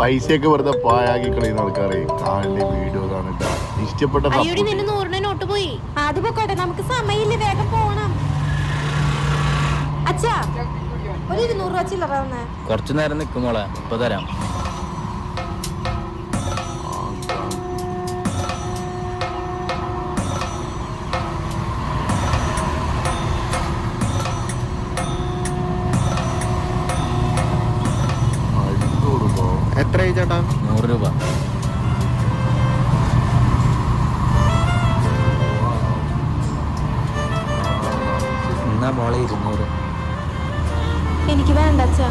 പൈസയൊക്കെ വെറുതെ പാഴാക്കി കളയുന്ന ആൾക്കാരെ കാണേണ്ട വീഡിയോ കാണിട്ട ഇഷ്ടപ്പെട്ട നോട്ട് പോയി അത് പൊക്കോട്ടെ, നമുക്ക് സമയമില്ല, വേഗം പോണം. അച്ഛാ ഒരു 200 രൂപ ചില്ലറ തന്നെ. കുറച്ചു നേരം നിൽക്കും മോളെ, ഇപ്പൊ തരാം. എത്രയായി ചേട്ടാ? 100 രൂപ. എന്നാ മോളെ 200. എനിക്ക് വേണ്ട അച്ഛാ.